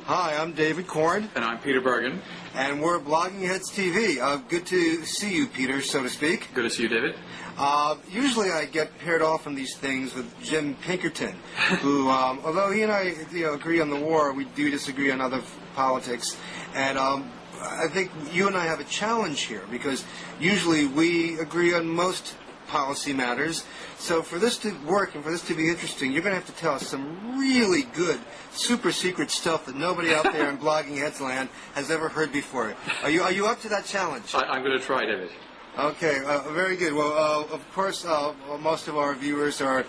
Hi, I'm David Korn. And I'm Peter Bergen. And we're Blogging Heads TV. Good to see you, Peter, so to speak. Good to see you, David. Usually I get paired off on these things with Jim Pinkerton, who, although he and I agree on the war, we do disagree on other politics. And I think you and I have a challenge here, because usually we agree on most policy matters. So for this to work and for this to be interesting, you're going to have to tell us some really good, super secret stuff that nobody out there in Blogging Heads land has ever heard before. Are you up to that challenge? I'm going to try, David. Okay, very good. Well, of course, most of our viewers are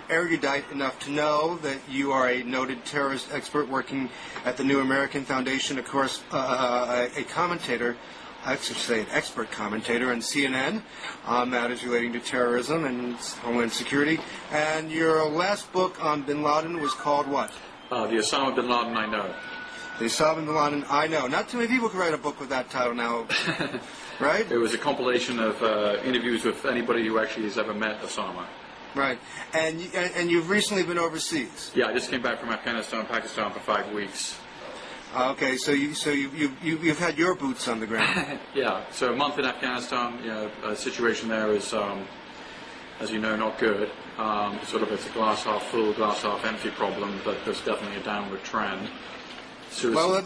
erudite enough to know that you are a noted terrorist expert working at the New American Foundation, of course, a commentator, I should say an expert commentator on CNN on matters relating to terrorism and homeland security. And your last book on bin Laden was called what? The Osama bin Laden I Know. The Osama bin Laden I Know. Not too many people can write a book with that title now, right? It was a compilation of interviews with anybody who actually has ever met Osama. Right. And you've recently been overseas. Yeah, I just came back from Afghanistan and Pakistan for 5 weeks. Okay, so you've had your boots on the ground. Yeah, so a month in Afghanistan. The situation there is, as you know, not good. It's a glass half full, glass half empty problem, but there's definitely a downward trend. Well,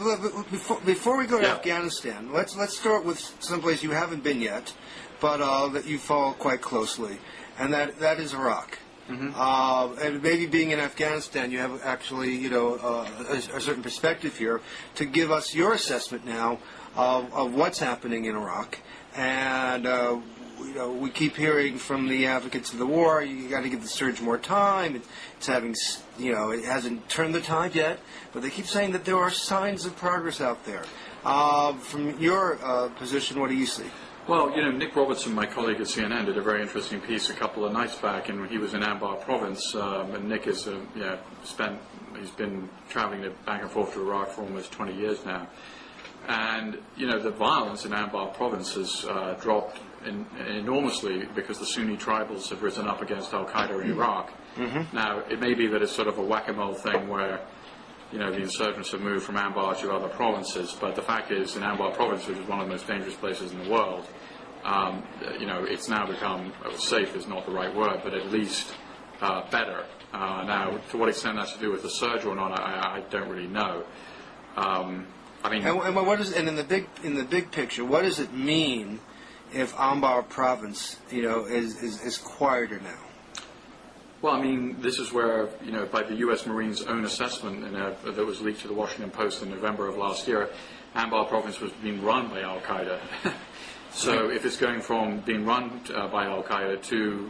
before we go to Afghanistan, let's start with someplace you haven't been yet, but that you follow quite closely, and that is Iraq. Mm-hmm. And maybe being in Afghanistan, you have actually, a certain perspective here to give us your assessment now of what's happening in Iraq. And we keep hearing from the advocates of the war, you got to give the surge more time. It's having, it hasn't turned the tide yet, but they keep saying that there are signs of progress out there. From your position, what do you see? Well, Nick Robertson, my colleague at CNN, did a very interesting piece a couple of nights back, and he was in Anbar province, and Nick has he's been traveling back and forth to Iraq for almost 20 years now. And, the violence in Anbar province has dropped enormously because the Sunni tribals have risen up against al-Qaeda in Iraq. Mm-hmm. Now, it may be that it's sort of a whack-a-mole thing where the insurgents have moved from Anbar to other provinces, but the fact is, in Anbar province, which is one of the most dangerous places in the world, it's now become, safe is not the right word, but at least better. Now, to what extent that's to do with the surge or not, I don't really know. And in the big picture, what does it mean if Anbar province, is quieter now? Well, this is where, by the U.S. Marines' own assessment that was leaked to the Washington Post in November of last year, Anbar province was being run by al-Qaeda. So if it's going from being run by al-Qaeda to,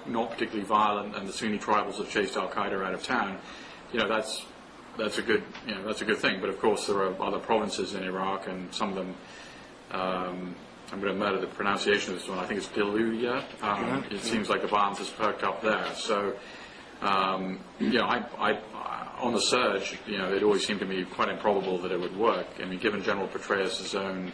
not particularly violent, and the Sunni tribals have chased al-Qaeda out of town, that's a good thing. But of course, there are other provinces in Iraq, and some of them. I'm going to murder the pronunciation of this one. I think it's Diluya. It seems like the violence has perked up there. So, on the surge, it always seemed to me quite improbable that it would work. Given General Petraeus' own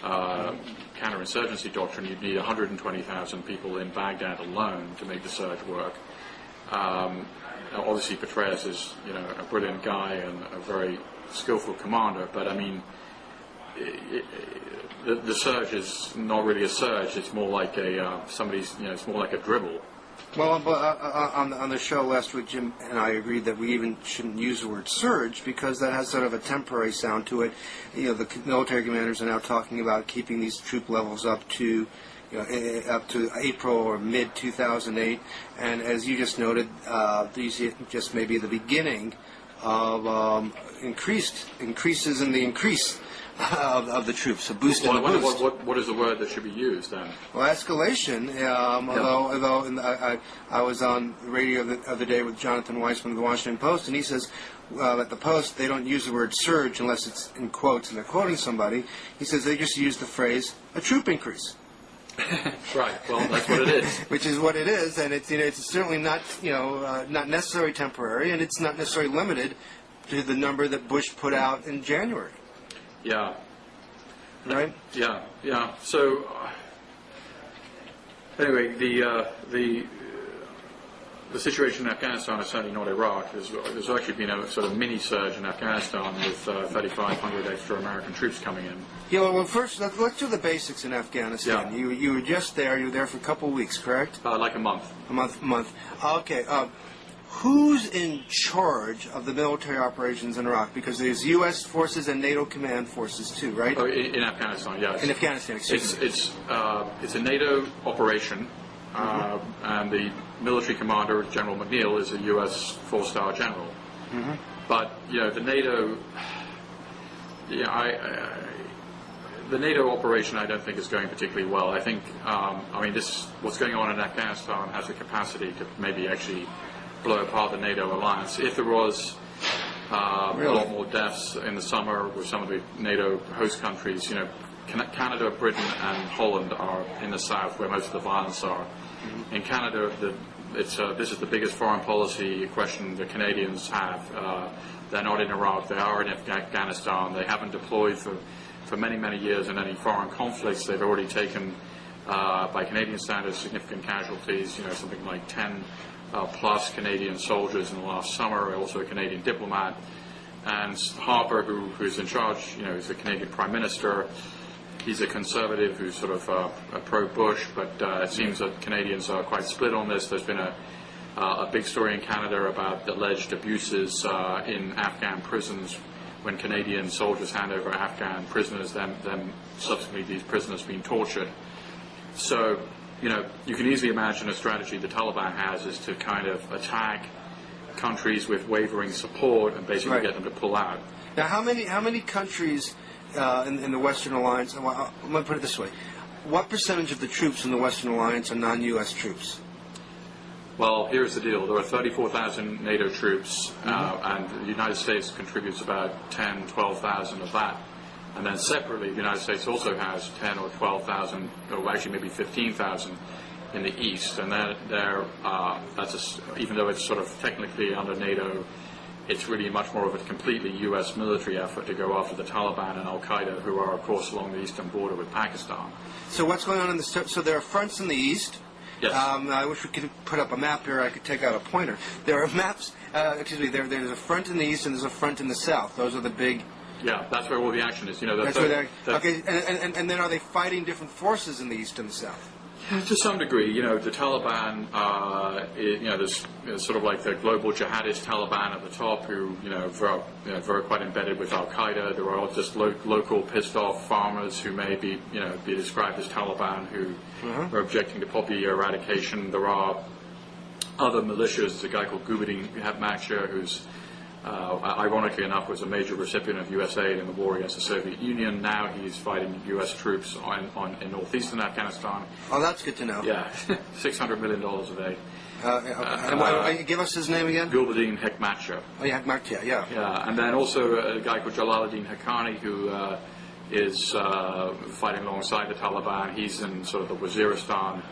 counterinsurgency doctrine, you'd need 120,000 people in Baghdad alone to make the surge work. Obviously, Petraeus is, a brilliant guy and a very skillful commander, but the surge is not really a surge. It's more like it's more like a dribble. Well, on the show last week, Jim and I agreed that we even shouldn't use the word surge because that has sort of a temporary sound to it. The military commanders are now talking about keeping these troop levels up to April or mid 2008, and as you just noted, these just may be the beginning of increases in the increase of the troops, a boost in the boost. What is the word that should be used then? Well, escalation. Although I was on the radio the other day with Jonathan Weissman of the Washington Post, and he says at the Post they don't use the word surge unless it's in quotes and they're quoting somebody. He says they just use the phrase a troop increase. Right. Well, that's what it is. Which is what it is, and it's certainly not not necessarily temporary, and it's not necessarily limited to the number that Bush put out in January. Yeah. Right. Yeah. So anyway, the the situation in Afghanistan is certainly not Iraq. There's actually been a sort of mini surge in Afghanistan with 3,500 extra American troops coming in. Yeah, well, first, let's do the basics in Afghanistan. Yeah. You were just there. You were there for a couple of weeks, correct? Like a month. A month. Okay. Who's in charge of the military operations in Iraq? Because there's U.S. forces and NATO command forces too, right? Oh, in Afghanistan, yes. In Afghanistan, excuse me. It's a NATO operation, and the military commander, General McNeil, is a U.S. four-star general. But the NATO, the NATO operation, I don't think is going particularly well. I think, what's going on in Afghanistan has the capacity to maybe actually blow apart the NATO alliance. If there was a lot more deaths in the summer with some of the NATO host countries, Canada, Britain, and Holland are in the south where most of the violence are. In Canada, this is the biggest foreign policy question the Canadians have. They're not in Iraq, they are in Afghanistan. They haven't deployed for many, many years in any foreign conflicts. They've already taken, by Canadian standards, significant casualties, something like 10 plus Canadian soldiers in the last summer, also a Canadian diplomat. And Harper, who's in charge, is the Canadian Prime Minister. He's a conservative who's sort of pro-Bush, but it seems that Canadians are quite split on this. There's been a big story in Canada about alleged abuses in Afghan prisons when Canadian soldiers hand over Afghan prisoners, then subsequently these prisoners being tortured. So, you can easily imagine a strategy the Taliban has is to kind of attack countries with wavering support and basically get them to pull out. Now, how many countries in the Western Alliance? Well, let me put it this way: what percentage of the troops in the Western Alliance are non-U.S. troops? Well, here's the deal. There are 34,000 NATO troops, and the United States contributes about 10, 12,000 of that. And then separately, the United States also has 10 or 12,000, or actually maybe 15,000 in the east. And even though it's sort of technically under NATO, it's really much more of a completely U.S. military effort to go after the Taliban and Al-Qaeda, who are, of course, along the eastern border with Pakistan. So what's going on in the... So there are fronts in the east. Yes. I wish we could put up a map here. I could take out a pointer. There are maps... there's a front in the east and there's a front in the south. Those are the big... Yeah, that's where all the action is. That's where okay, and then are they fighting different forces in the east and the south? Yeah, to some degree. The Taliban, there's sort of like the global jihadist Taliban at the top who, very quite embedded with Al-Qaeda. There are just local pissed-off farmers who may be described as Taliban who are objecting to poppy eradication. There are other militias. There's a guy called Gulbuddin Hekmatyar who's ironically enough, was a major recipient of U.S. aid in the war against the Soviet Union. Now he's fighting U.S. troops in northeastern Afghanistan. Oh, that's good to know. Yeah, $600 million of aid. Give us his name again? Gulbuddin Hekmatyar. Oh, yeah, Hekmatyar, yeah. Yeah, and then also a guy called Jalaluddin Haqqani who is fighting alongside the Taliban. He's in sort of the Waziristan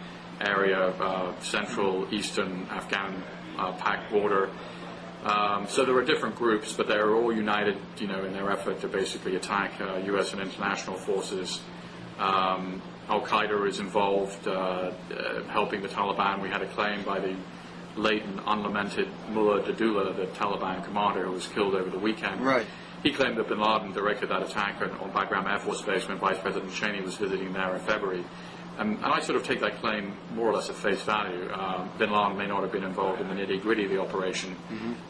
area, central eastern Afghan Pak border. So there are different groups, but they're all united, in their effort to basically attack U.S. and international forces. Al-Qaeda is involved, helping the Taliban. We had a claim by the late and unlamented Mullah Dadullah, the Taliban commander who was killed over the weekend. Right. He claimed that bin Laden directed that attack on Bagram Air Force Base when Vice President Cheney was visiting there in February. And I sort of take that claim more or less at face value. Bin Laden may not have been involved in the nitty-gritty of the operation,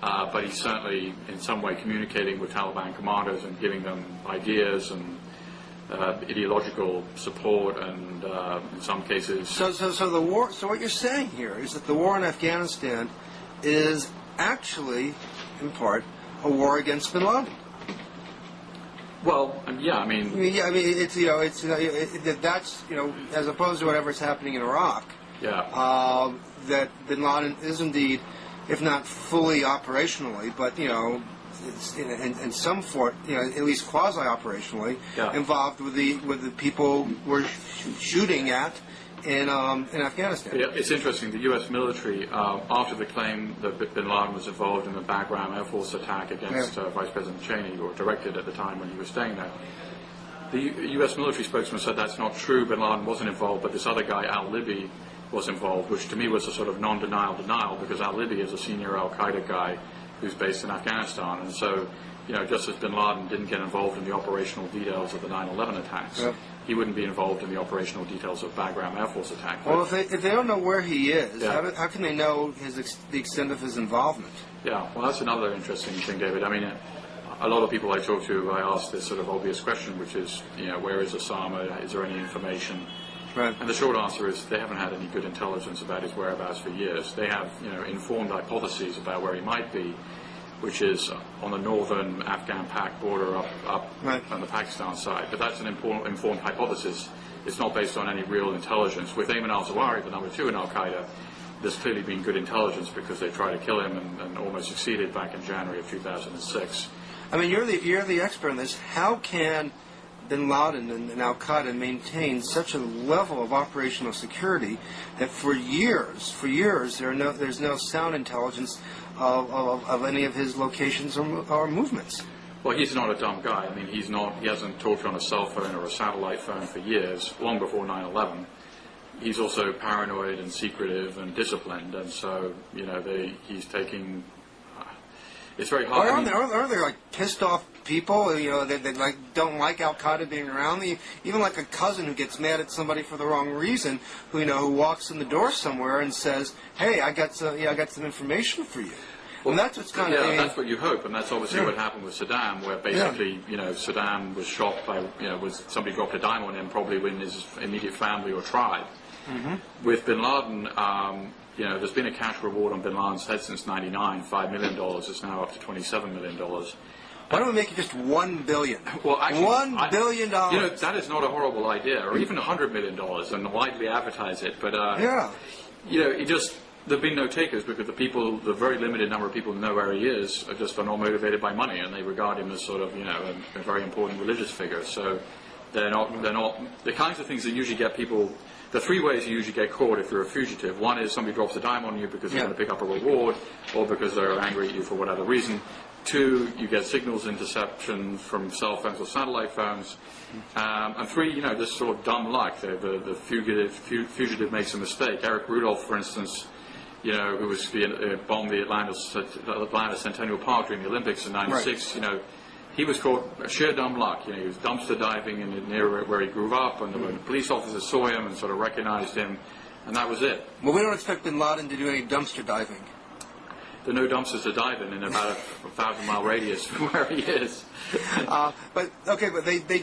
but he's certainly in some way communicating with Taliban commanders and giving them ideas and ideological support, and in some cases... So the war... So what you're saying here is that the war in Afghanistan is actually, in part, a war against bin Laden. Well, yeah, I mean, that's as opposed to whatever's happening in Iraq. Yeah. That bin Laden is indeed, if not fully operationally, but it's in some form, at least quasi-operationally, involved with the people we're shooting at in Afghanistan. Yeah, it's interesting. The U.S. military, after the claim that bin Laden was involved in the Bagram Air Force attack against Vice President Cheney, or directed at the time when he was staying there, the U.S. military spokesman said that's not true. Bin Laden wasn't involved, but this other guy, al-Libi, was involved, which to me was a sort of non-denial denial, because al-Libi is a senior al-Qaeda guy who's based in Afghanistan, and so, just as bin Laden didn't get involved in the operational details of the 9/11 attacks, he wouldn't be involved in the operational details of Bagram Air Force attack. Well, if they don't know where he is, how can they know the extent of his involvement? Yeah, well, that's another interesting thing, David. I mean, a lot of people I talk to, I ask this sort of obvious question, which is, where is Osama? Is there any information? Right. And the short answer is they haven't had any good intelligence about his whereabouts for years. They have, informed hypotheses about where he might be, which is on the northern Afghan-Pak border up on the Pakistan side. But that's an informed hypothesis. It's not based on any real intelligence. With Ayman al-Zawahiri, the number 2 in al-Qaeda, there's clearly been good intelligence because they tried to kill him and almost succeeded back in January of 2006. I mean, you're the expert in this. How can bin Laden and al-Qaeda maintain such a level of operational security that for years there's no sound intelligence of any of his locations or movements? Well, he's not a dumb guy. I mean, he hasn't talked on a cell phone or a satellite phone for years, long before 9/11. He's also paranoid and secretive and disciplined, and so, he's taking... It's very hard. Are there like pissed off people, that like don't like Al-Qaeda being around? Even like a cousin who gets mad at somebody for the wrong reason, who walks in the door somewhere and says, "Hey, I got some information for you." Well, that's what's kind of... that's what you hope, and that's obviously what happened with Saddam, where basically, Saddam was shot by, somebody dropped a dime on him, probably in his immediate family or tribe. Mm-hmm. With bin Laden, there's been a cash reward on bin Laden's head since '99, $5 million. It's now up to $27 million. Why don't we make it just $1 billion? Well, actually, $1 billion. That is not a horrible idea, or even $100 million, and widely advertise it. But there've been no takers because the very limited number of people who know where he is are not motivated by money, and they regard him as sort of a very important religious figure. So they're not the kinds of things that usually get people. The 3 ways you usually get caught if you're a fugitive. One is somebody drops a dime on you because they want to pick up a reward, or because they're angry at you for whatever reason. 2, you get signals interception from cell phones or satellite phones. And 3, just sort of dumb luck. The fugitive makes a mistake. Eric Rudolph, for instance, who was bombed the Atlanta Centennial Park during the Olympics in '96. He was caught sheer dumb luck. He was dumpster diving near where he grew up, and the police officers saw him and sort of recognized him, and that was it. Well, we don't expect bin Laden to do any dumpster diving. There are no dumpsters to dive in about a 1,000-mile radius from where he is. But they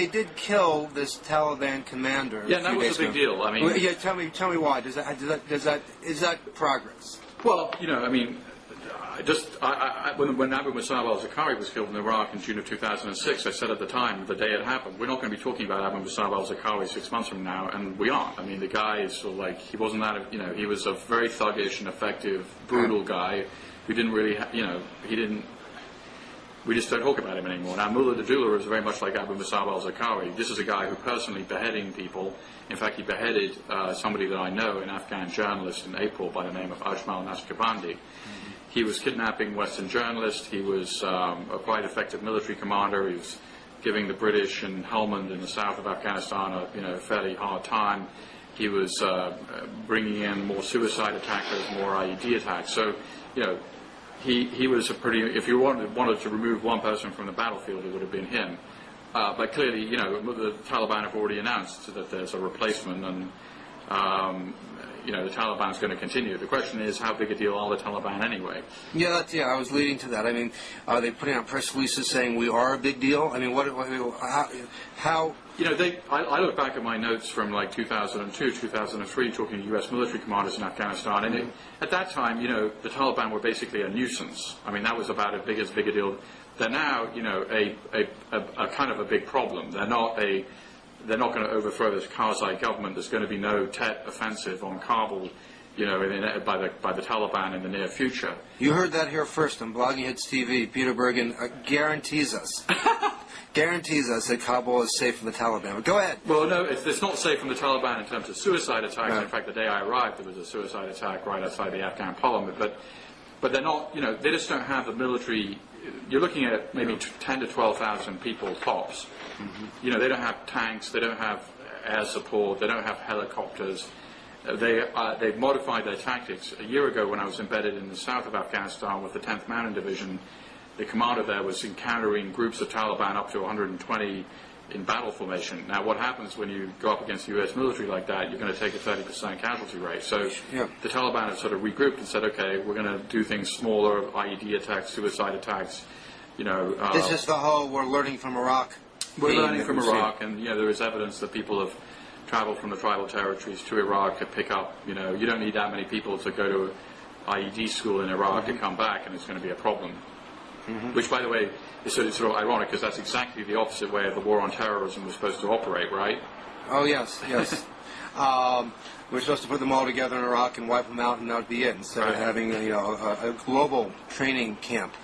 did kill this Taliban commander. Yeah, that was a big deal. I mean, tell me why. Is that progress? Well, when Abu Musab al-Zakari was killed in Iraq in June of 2006, I said at the time, the day it happened, we're not going to be talking about Abu Musab al-Zakari 6 months from now, and we aren't. I mean, the guy is sort of like, he wasn't he was a very thuggish and effective, brutal guy who didn't really, we just don't talk about him anymore. Now, Mullah Dadullah is very much like Abu Musab al-Zakari. This is a guy who personally beheading people. In fact, he beheaded somebody that I know, an Afghan journalist, in April by the name of Ajmal Nashqabandi. He was kidnapping Western journalists. He was a quite effective military commander. He was giving the British and Helmand in the south of Afghanistan a fairly hard time. He was bringing in more suicide attackers, more IED attacks. So, he was a pretty. If you wanted to remove one person from the battlefield, it would have been him. But clearly, the Taliban have already announced that there's a replacement, and the Taliban's going to continue. The question is, how big a deal are the Taliban anyway? Yeah, I was leading to that. I mean, are they putting out press releases saying we are a big deal? I mean, how? I look back at my notes from like 2002, 2003, talking to U.S. military commanders in Afghanistan, and at that time, the Taliban were basically a nuisance. I mean, that was about as big a deal. They're now, a kind of a big problem. They're not going to overthrow this Karzai government. There's going to be no Tet offensive on Kabul, by the Taliban in the near future. You heard that here first on Blogging Hits TV. Peter Bergen guarantees us that Kabul is safe from the Taliban. But go ahead. Well, no, it's not safe from the Taliban in terms of suicide attacks. Right. In fact, the day I arrived, there was a suicide attack right outside the Afghan parliament. But they're not, they just don't have the military. You're looking at maybe 10 to 12,000 people tops. Mm-hmm. They don't have tanks, they don't have air support, they don't have helicopters. they've modified their tactics. A year ago, when I was embedded in the south of Afghanistan with the 10th Mountain Division, the commander there was encountering groups of Taliban up to 120 in battle formation. Now, what happens when you go up against the U.S. military like that? You're going to take a 30% casualty rate. So the Taliban have sort of regrouped and said, okay, we're going to do things smaller, IED attacks, suicide attacks. This is the whole we're learning from Iraq. We're learning from Iraq, and there is evidence that people have traveled from the tribal territories to Iraq to pick up. You don't need that many people to go to IED school in Iraq to come back, and it's going to be a problem. Which, by the way, is sort of ironic because that's exactly the opposite way of the war on terrorism was supposed to operate, right? Oh yes. We're supposed to put them all together in Iraq and wipe them out, and that would be it. Instead of having a global training camp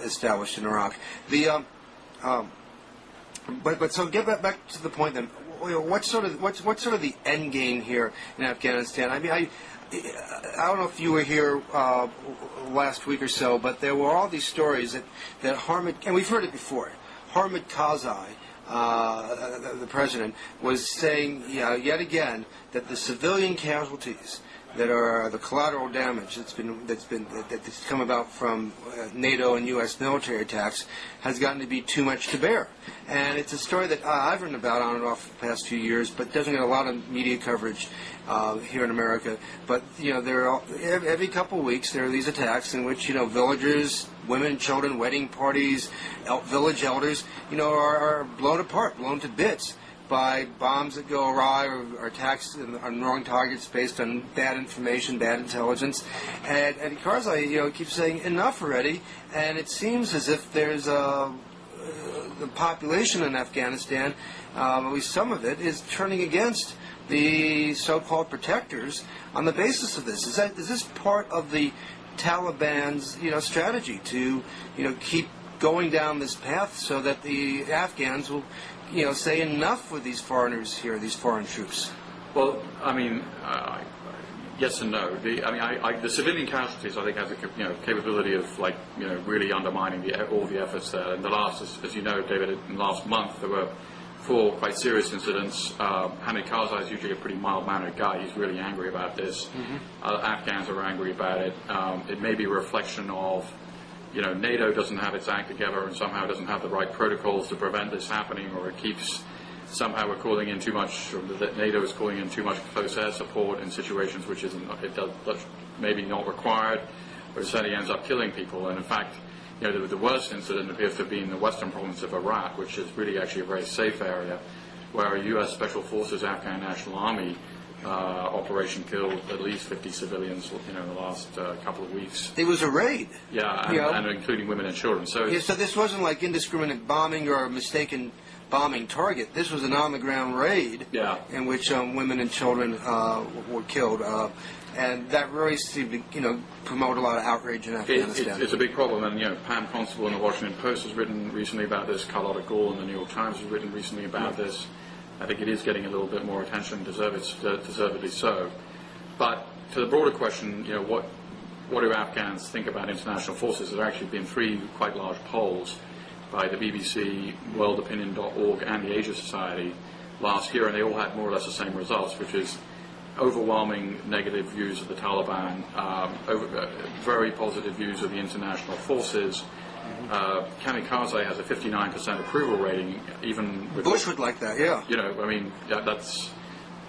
established in Iraq. But so get back to the point then. What's sort of the end game here in Afghanistan? I mean, I don't know if you were here last week or so, but there were all these stories that Hamid, and we've heard it before, Hamid Karzai, the president, was saying yet again that the civilian casualties that are the collateral damage that's come about from NATO and U.S. military attacks has gotten to be too much to bear. And it's a story that I've written about on and off the past few years, but doesn't get a lot of media coverage here in America. But there are every couple of weeks there are these attacks in which villagers, women, children, wedding parties, village elders, are blown apart, blown to bits by bombs that go awry or attacks on wrong targets based on bad information, bad intelligence. And Karzai, keeps saying enough already. And it seems as if there's the population in Afghanistan, at least some of it, is turning against the so-called protectors on the basis of this. Is this part of the Taliban's strategy to keep going down this path so that the Afghans will say enough with these foreigners here, these foreign troops? Well, I mean, yes and no. The civilian casualties, I think, has a capability of really undermining all the efforts there. And the last, as you know, David, in the last month there were 4 quite serious incidents. Hamid Karzai is usually a pretty mild-mannered guy. He's really angry about this. Afghans are angry about it. It may be a reflection of NATO doesn't have its act together and somehow doesn't have the right protocols to prevent this happening, or it keeps somehow we're calling in too much, or that NATO is calling in too much close air support in situations which maybe not required, or it certainly ends up killing people. And in fact, the worst incident appears to be in the western province of Iraq, which is really actually a very safe area, where a U.S. Special Forces Afghan National Army operation killed at least 50 civilians in the last couple of weeks. It was a raid. Yeah, and including women and children. So this wasn't like indiscriminate bombing or a mistaken bombing target. This was an on-the-ground raid in which women and children were killed. And that really seemed to promote a lot of outrage in Afghanistan. It's a big problem. And Pam Constable in the Washington Post has written recently about this. Carlotta Gall in the New York Times has written recently about this. I think it is getting a little bit more attention, deservedly so. But to the broader question, what do Afghans think about international forces? There have actually been 3 quite large polls by the BBC, worldopinion.org, and the Asia Society last year, and they all had more or less the same results, which is overwhelming negative views of the Taliban, very positive views of the international forces. Hamid Karzai has a 59% approval rating, even with Bush would like that, yeah. That's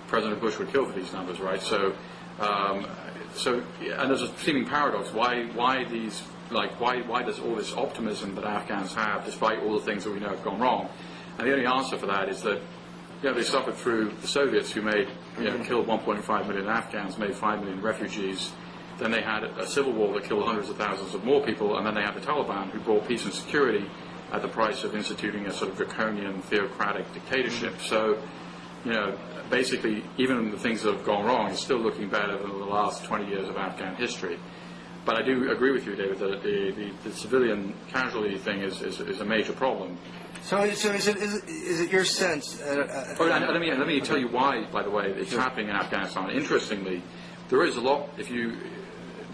President Bush would kill for these numbers, right? So, and there's a seeming paradox. Why does all this optimism that Afghans have, despite all the things that we know have gone wrong? And the only answer for that is that they suffered through the Soviets, who killed 1.5 million Afghans, made 5 million refugees. Then they had a civil war that killed hundreds of thousands of more people, and then they had the Taliban, who brought peace and security at the price of instituting a sort of draconian, theocratic dictatorship. So, basically, even the things that have gone wrong is still looking better than the last 20 years of Afghan history. But I do agree with you, David, that the civilian casualty thing is a major problem. So is it your sense? Let me tell you why, by the way, it's happening in Afghanistan. Interestingly, there is a lot.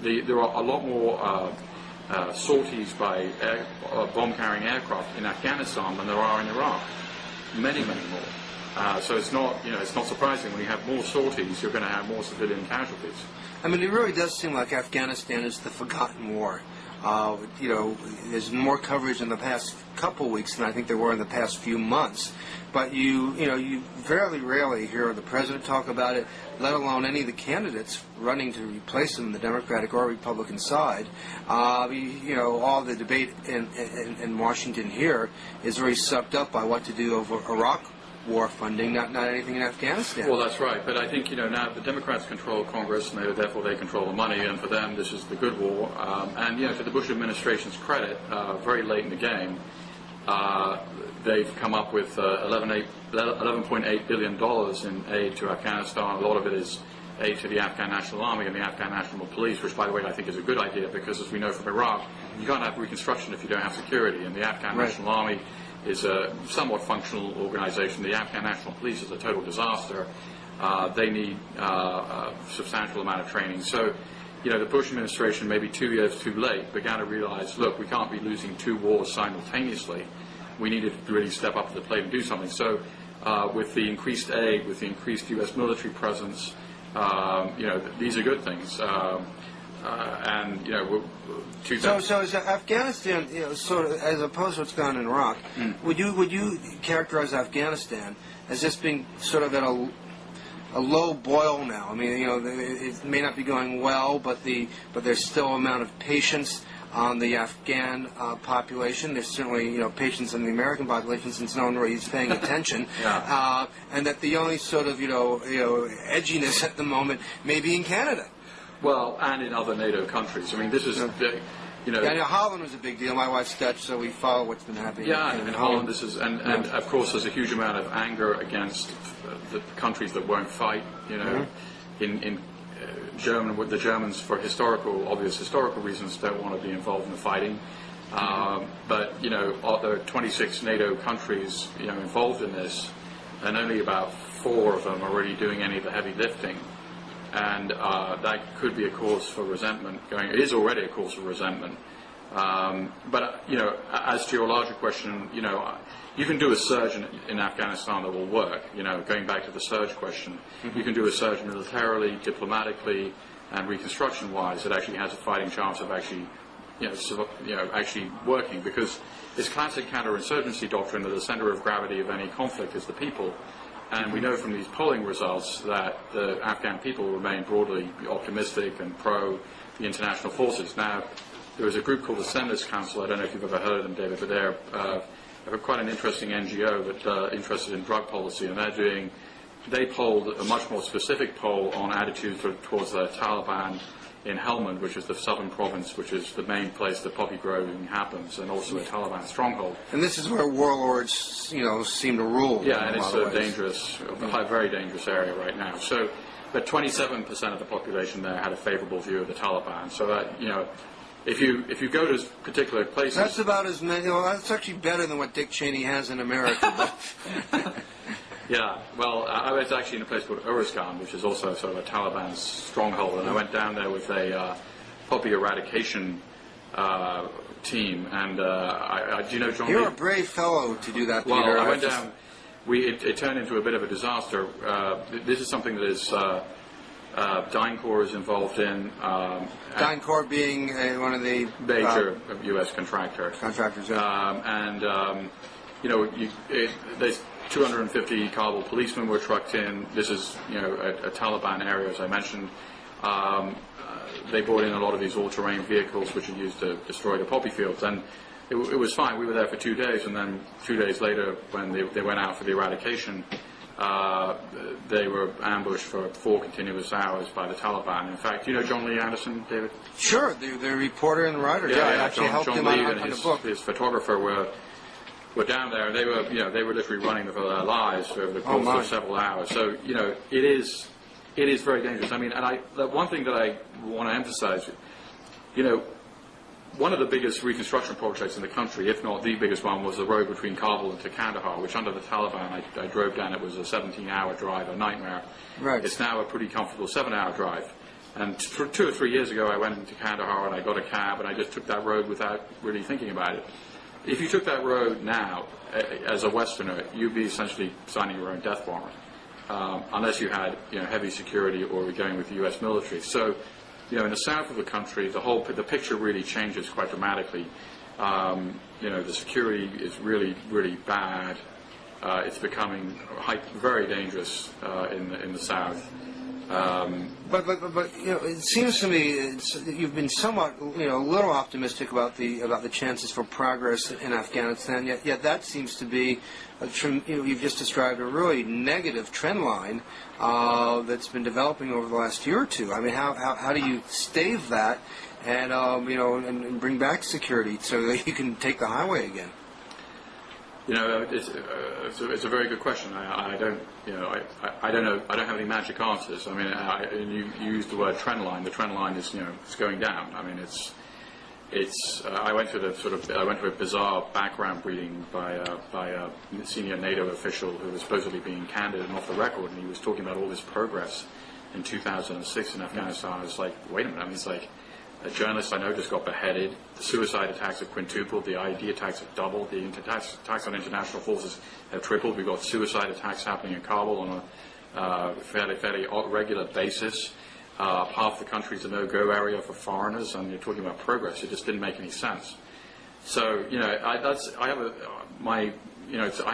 There are a lot more sorties by bomb-carrying aircraft in Afghanistan than there are in Iraq. Many, many more. So it's not, it's not surprising when you have more sorties, you're going to have more civilian casualties. I mean, it really does seem like Afghanistan is the forgotten war. There's more coverage in the past couple weeks than I think there were in the past few months. But you very rarely hear the president talk about it, let alone any of the candidates running to replace him on the Democratic or Republican side. All the debate in Washington here is very sucked up by what to do over Iraq war funding, not anything in Afghanistan. Well, that's right. But I think, now the Democrats control Congress, and therefore they control the money, and for them this is the good war. And, to the Bush administration's credit, very late in the game, they've come up with $11.8 billion in aid to Afghanistan. A lot of it is aid to the Afghan National Army and the Afghan National Police, which, by the way, I think is a good idea because, as we know from Iraq, you can't have reconstruction if you don't have security, and the Afghan National Army is a somewhat functional organization. The Afghan National Police is a total disaster. They need a substantial amount of training. So, the Bush administration, maybe 2 years too late, began to realize, look, we can't be losing two wars simultaneously. We needed to really step up to the plate and do something. So, with the increased aid, with the increased U.S. military presence, these are good things. So is Afghanistan, sort of, as opposed to what's gone in Iraq, would you characterize Afghanistan as just being sort of at a low boil now? I mean, it may not be going well, but there's still an amount of patience on the Afghan population. There's certainly, patience in the American population since no one really is paying attention. And that the only sort of, edginess at the moment may be in Canada. Well, and in other NATO countries. I mean, this is, Holland was a big deal. My wife's Dutch, so we follow what's been happening. Yeah, in Holland, this is, and of course, there's a huge amount of anger against the countries that won't fight. In Germany, the Germans, for obvious historical reasons, don't want to be involved in the fighting. But there are 26 NATO countries, involved in this, and only about 4 of them are really doing any of the heavy lifting. And that could be a cause for resentment going. It is already a cause for resentment. But as to your larger question, you can do a surge in Afghanistan that will work. Going back to the surge question, you can do a surge militarily, diplomatically, and reconstruction-wise. It actually has a fighting chance of actually, actually working, because it's classic counterinsurgency doctrine that the center of gravity of any conflict is the people. And we know from these polling results that the Afghan people remain broadly optimistic and pro the international forces. Now, there is a group called the Senators Council. I don't know if you've ever heard of them, David, but they're quite an interesting NGO that's interested in drug policy, and they polled a much more specific poll on attitudes towards the Taliban in Helmand, which is the southern province, which is the main place that poppy growing happens, and also a Taliban stronghold. And this is where warlords, seem to rule. Yeah, and it's a dangerous, very dangerous area right now. So, but 27% of the population there had a favorable view of the Taliban. So that, if you go to particular places, that's about as many. That's actually better than what Dick Cheney has in America. Yeah, well, I was actually in a place called Uruzgan, which is also sort of a Taliban's stronghold, and I went down there with a poppy eradication team, and do you know John You're Lee? a brave fellow to do that, Peter. Well, I went down. It turned into a bit of a disaster. This is something that is DynCorp is involved in. DynCorp being one of the major U.S. contractors. There's 250 Kabul policemen were trucked in. This is, a Taliban area, as I mentioned. They brought in a lot of these all-terrain vehicles, which are used to destroy the poppy fields, and it was fine. We were there for 2 days, and then 2 days later, when they went out for the eradication, they were ambushed for 4 continuous hours by the Taliban. In fact, do you know John Lee Anderson, David? Sure, the reporter and writer. Yeah, I actually helped John him Lee on and the book. his photographer were down there. They were literally running for their lives over the course of several hours. So it is very dangerous. I mean, and the one thing that I want to emphasize, one of the biggest reconstruction projects in the country, if not the biggest one, was the road between Kabul and Kandahar, which under the Taliban, I drove down. It was a 17-hour drive, a nightmare. Right. It's now a pretty comfortable 7-hour drive. And 2 or 3 years ago, I went into Kandahar and I got a cab, and I just took that road without really thinking about it. If you took that road now, as a Westerner, you'd be essentially signing your own death warrant, unless you had heavy security or were going with the U.S. military. So, in the south of the country, the picture really changes quite dramatically. The security is really, really bad. It's becoming very dangerous in the south. But it seems to me you've been somewhat a little optimistic about the chances for progress in Afghanistan. Yet that seems to be you've just described a really negative trend line that's been developing over the last year or two. I mean, how do you stave that and and bring back security so that you can take the highway again? It's a very good question. I don't know. I don't have any magic answers. I mean, you used the word trend line. The trend line is, it's going down. I mean, I went to a bizarre background briefing by a senior NATO official who was supposedly being candid and off the record, and he was talking about all this progress in 2006 in Afghanistan. I was like, wait a minute. I mean, it's like, a journalist I know just got beheaded. The suicide attacks have quintupled. The IED attacks have doubled. The attacks on international forces have tripled. We've got suicide attacks happening in Kabul on a fairly regular basis. Half the country's a no-go area for foreigners, and you're talking about progress. It just didn't make any sense. So, I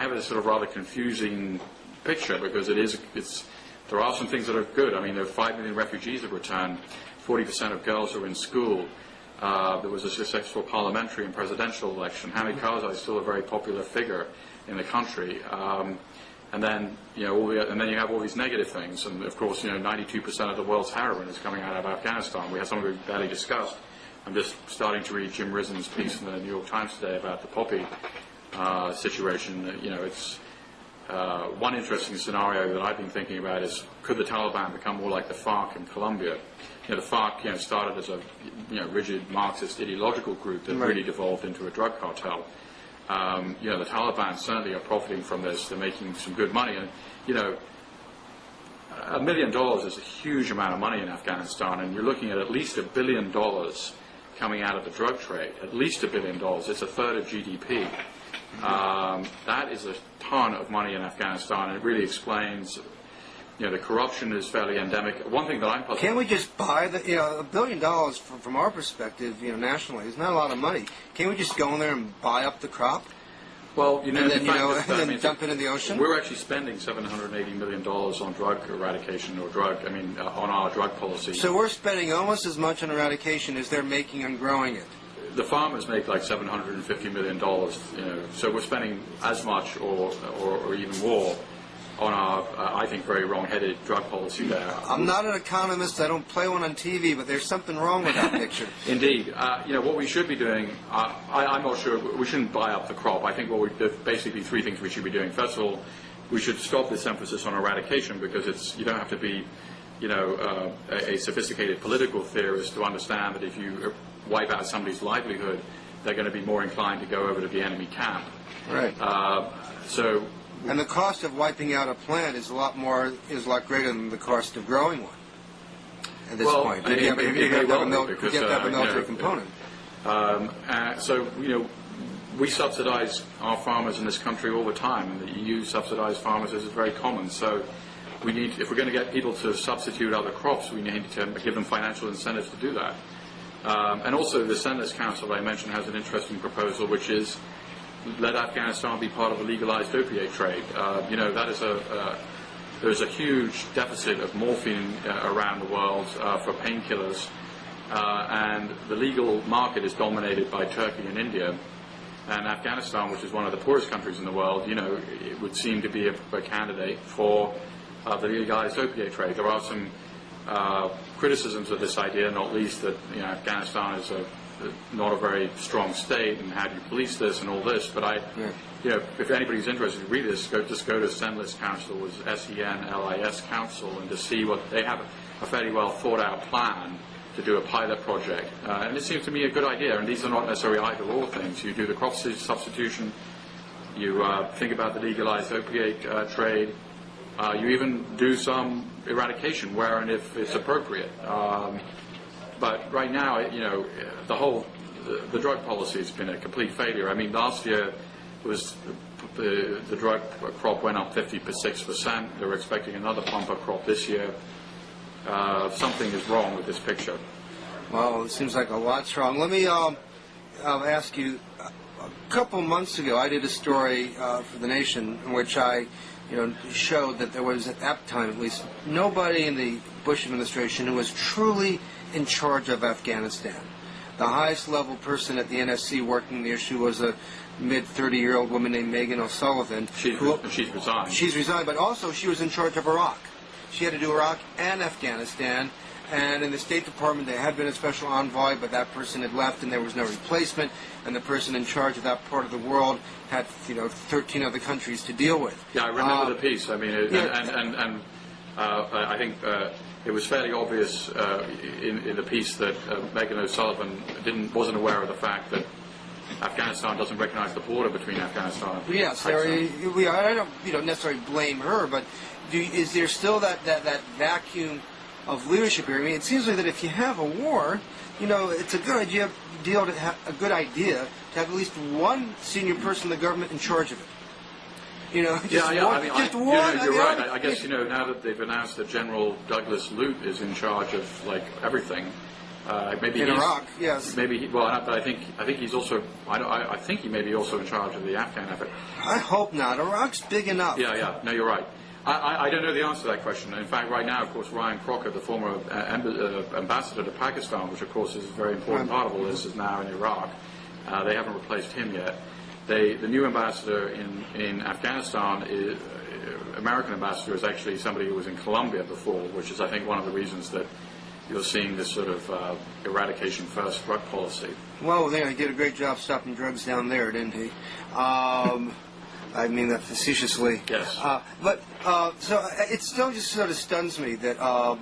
have a sort of rather confusing picture because there are some things that are good. I mean, there are 5 million refugees have returned. 40% of girls are in school. There was a successful parliamentary and presidential election. Hamid Karzai is still a very popular figure in the country. And then you have all these negative things. And of course, 92% of the world's heroin is coming out of Afghanistan. We had something we barely discussed. I'm just starting to read Jim Risen's piece in the New York Times today about the poppy situation. It's one interesting scenario that I've been thinking about is, could the Taliban become more like the FARC in Colombia? The FARC, started as a rigid Marxist ideological group that really devolved into a drug cartel. The Taliban certainly are profiting from this. They're making some good money, and $1 million is a huge amount of money in Afghanistan, and you're looking at least $1 billion coming out of the drug trade. At least $1 billion. It's a third of GDP. That is a ton of money in Afghanistan, and it really explains. The corruption is fairly endemic. One thing that I'm puzzled. Can't we just buy $1 billion from our perspective, nationally? It's not a lot of money. Can't we just go in there and buy up the crop? Well, and then dump it in the ocean. We're actually spending $780 million on drug eradication on our drug policy. So we're spending almost as much on eradication as they're making on growing it. The farmers make like $750 million. So we're spending as much or even more on our, I think, very wrong-headed drug policy there. I'm not an economist. I don't play one on TV, but there's something wrong with that picture. Indeed. What we should be doing, I'm not sure, we shouldn't buy up the crop. I think basically 3 things we should be doing. First of all, we should stop this emphasis on eradication because you don't have to be, a sophisticated political theorist to understand that if you wipe out somebody's livelihood, they're going to be more inclined to go over to the enemy camp. Right. And the cost of wiping out a plant is a lot greater than the cost of growing one. At this point, you have to have a military component. We subsidize our farmers in this country all the time, and the EU subsidized farmers is very common. So if we're going to get people to substitute other crops, we need to give them financial incentives to do that. And also, the Senate Council I mentioned has an interesting proposal, which is let Afghanistan be part of a legalized opiate trade. There's a huge deficit of morphine around the world for painkillers, and the legal market is dominated by Turkey and India. And Afghanistan, which is one of the poorest countries in the world, it would seem to be a candidate for the legalized opiate trade. There are some criticisms of this idea, not least that Afghanistan is not a very strong state, and how do you police this and all this. But if anybody's interested to read this, just go to Senlis Council, SENLIS Council, and to see what they have a fairly well thought out plan to do a pilot project. And it seems to me a good idea. And these are not necessarily either-or things. You do the crop substitution, you think about the legalized opiate trade, you even do some eradication where and if it's appropriate. But right now, the drug policy has been a complete failure. I mean, last year, the drug crop went up 56%. They're expecting another bumper crop this year. Something is wrong with this picture. Well, it seems like a lot's wrong. Let me ask you. A couple months ago, I did a story for The Nation in which I, showed that there was, at that time at least, nobody in the Bush administration who was truly in charge of Afghanistan. The highest level person at the NSC working the issue was a mid-30-year-old woman named Megan O'Sullivan. She's resigned. She's resigned, but also she was in charge of Iraq. She had to do Iraq and Afghanistan. And in the State Department, there had been a special envoy, but that person had left, and there was no replacement. And the person in charge of that part of the world had, 13 other countries to deal with. Yeah, I remember the piece. I mean, I think it was fairly obvious in the piece that Megan O'Sullivan wasn't aware of the fact that Afghanistan doesn't recognize the border between Afghanistan and Yes, I don't necessarily blame her, but is there still that vacuum of leadership here? I mean, it seems like that if you have a war, it's a good idea to have at least one senior person in the government in charge of it. You're right. I guess now that they've announced that General Douglas Lute is in charge of everything. Maybe in Iraq, yes. Maybe but I think he's also. I think he may be also in charge of the Afghan effort. I hope not. Iraq's big enough. Yeah. No, you're right. I don't know the answer to that question. In fact, right now, of course, Ryan Crocker, the former ambassador to Pakistan, which of course is a very important part of all this, is now in Iraq. They haven't replaced him yet. The new ambassador in Afghanistan, American ambassador, is actually somebody who was in Colombia before, which is, I think, one of the reasons that you're seeing this sort of eradication first drug policy. Well, he did a great job stopping drugs down there, didn't he? I mean that facetiously. Yes. So it still just sort of stuns me that that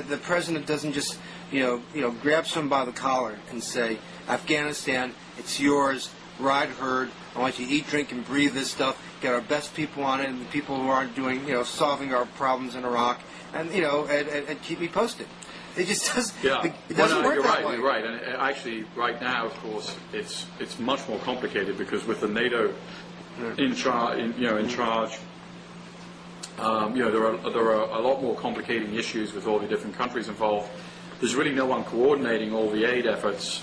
the president doesn't just grab someone by the collar and say, Afghanistan, it's yours, ride herd. I want you to eat, drink, and breathe this stuff. Get our best people on it, and the people who aren't doing solving our problems in Iraq, and and keep me posted. It just does. Yeah. It doesn't work that way. You're right. And actually, right now, of course, it's much more complicated because with the NATO in charge, there are a lot more complicating issues with all the different countries involved. There's really no one coordinating all the aid efforts.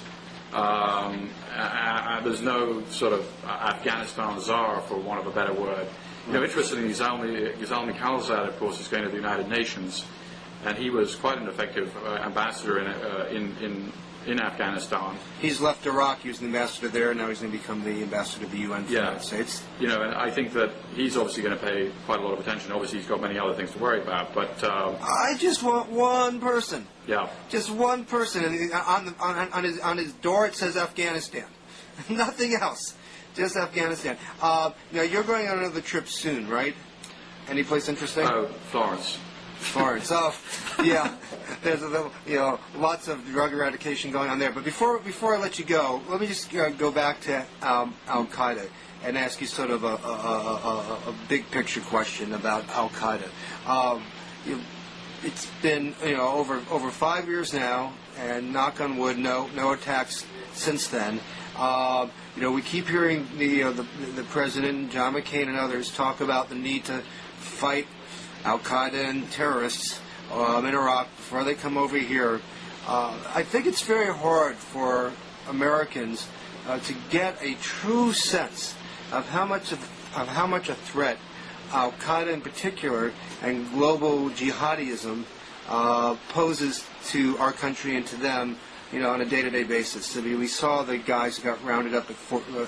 There's no sort of Afghanistan czar, for want of a better word. Interestingly, Zalmi Khalilzad, of course, is going to the United Nations. And he was quite an effective ambassador in Afghanistan. He's left Iraq. He was the ambassador there. Now he's going to become the ambassador to the UN for the United States. And I think that he's obviously going to pay quite a lot of attention. Obviously, he's got many other things to worry about. But I just want one person. Yeah. Just one person. And on his door it says Afghanistan. Nothing else. Just Afghanistan. You're going on another trip soon, right? Any place interesting? Oh, Florence. Florence. Oh, yeah. There's lots of drug eradication going on there. But before I let you go, let me just go back to Al Qaeda and ask you sort of a big picture question about Al Qaeda. It's been over 5 years now, and knock on wood, no attacks since then. We keep hearing the president, John McCain, and others talk about the need to fight Al Qaeda and terrorists in Iraq before they come over here. I think it's very hard for Americans to get a true sense of how much a threat Al Qaeda in particular and global jihadism poses to our country and to them, on a day-to-day basis. I mean, we saw the guys who got rounded up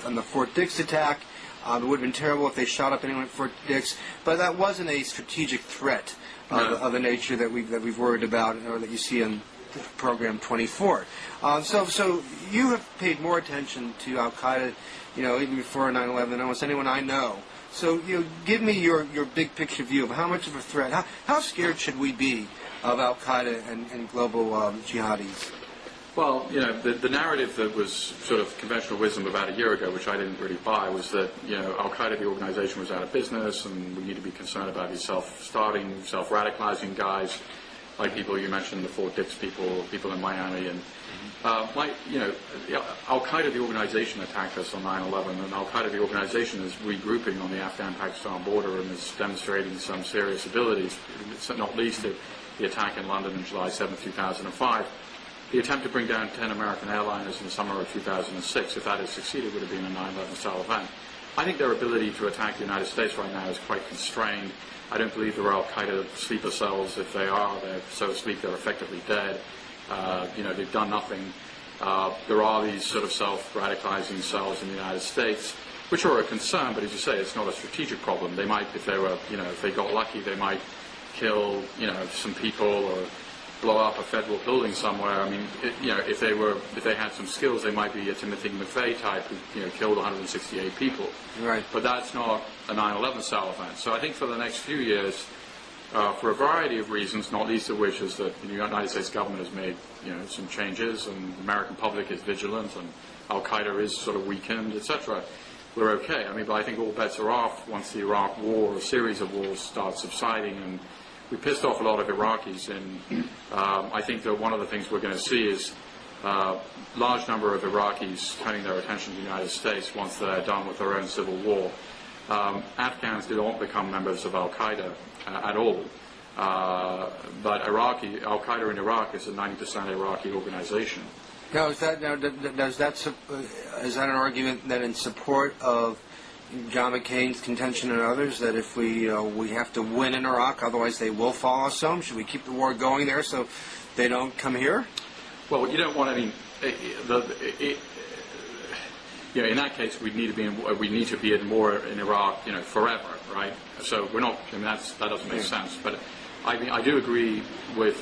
on the Fort Dix attack. It would have been terrible if they shot up anyone at Fort Dix, but that wasn't a strategic threat of the nature that we've worried about, or that you see in Program 24. So you have paid more attention to Al Qaeda, even before 9/11 than almost anyone I know. So give me your big picture view of how much of a threat. How scared should we be of Al Qaeda and global jihadis? Well, the narrative that was sort of conventional wisdom about a year ago, which I didn't really buy, was that, Al Qaeda, the organization, was out of business and we need to be concerned about these self-starting, self-radicalizing guys. like people you mentioned, the Fort Dix people, people in Miami, and Al Qaeda, the organization, attacked us on 9/11, and Al Qaeda, the organization, is regrouping on the Afghan-Pakistan border and is demonstrating some serious abilities, not least the attack in London on July 7, 2005. The attempt to bring down 10 American airliners in the summer of 2006, if that had succeeded, would have been a 9/11 style event. I think their ability to attack the United States right now is quite constrained. I don't believe there are Al-Qaeda sleeper cells. If they are, they're so asleep they're effectively dead. They've done nothing. There are these sort of self-radicalizing cells in the United States, which are a concern, but as you say, it's not a strategic problem. They might, if they got lucky, they might kill, some people or blow up a federal building somewhere. I mean, if they had some skills, they might be a Timothy McVeigh type who, killed 168 people. Right. But that's not a 9/11 style event. So I think for the next few years, for a variety of reasons, not least of which is that the United States government has made, some changes, and the American public is vigilant, and Al Qaeda is sort of weakened, etc. We're okay. I mean, but I think all bets are off once the Iraq War, or series of wars, starts subsiding, and we pissed off a lot of Iraqis, and I think that one of the things we're going to see is a large number of Iraqis turning their attention to the United States once they're done with their own civil war. Afghans did not become members of Al-Qaeda at all, but Al-Qaeda in Iraq is a 90% Iraqi organization. Now, is that an argument that in support of John McCain's contention and others that if we have to win in Iraq, otherwise they will follow us home? Should we keep the war going there so they don't come here? Well, you don't want. I mean, in that case, we need to be in war in Iraq, forever, right? So we're not. I mean, that doesn't make sense. But I do agree with.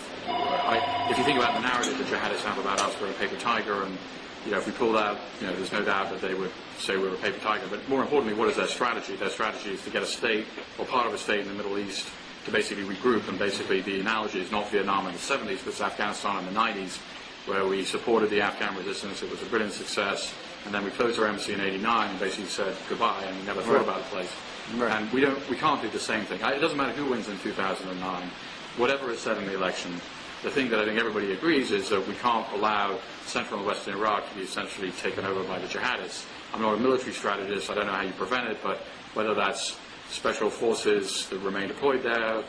If you think about the narrative the jihadists have about us, we're a paper tiger, and if we pull out, there's no doubt that they would say we're a paper tiger. But more importantly, what is their strategy? Their strategy is to get a state or part of a state in the Middle East to basically regroup. And basically, the analogy is not Vietnam in the 70s, but it's Afghanistan in the 90s, where we supported the Afghan resistance. It was a brilliant success. And then we closed our embassy in '89 and basically said goodbye, and we never thought about the place. Right. And we can't do the same thing. It doesn't matter who wins in 2009. Whatever is said in the election, the thing that I think everybody agrees is that we can't allow central and western Iraq to be essentially taken over by the jihadists. I'm not a military strategist. I don't know how you prevent it, but whether that's special forces that remain deployed there,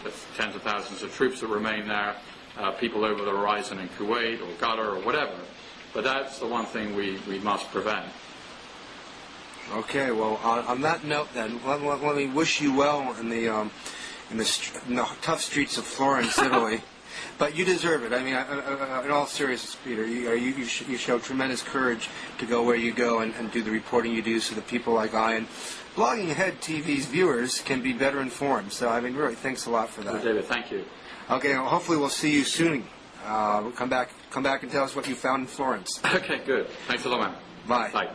the tens of thousands of troops that remain there, people over the horizon in Kuwait or Qatar or whatever. But that's the one thing we must prevent. Okay, well, on that note then, let me wish you well in the tough streets of Florence, Italy. But you deserve it. I mean, in all seriousness, Peter, you show tremendous courage to go where you go and do the reporting you do so that people like I and Blogging Ahead TV's viewers can be better informed. So, I mean, really, thanks a lot for that. Well, David, thank you. Okay, well, hopefully we'll see you soon. Come back and tell us what you found in Florence. Okay, good. Thanks a lot, man. Bye. Bye.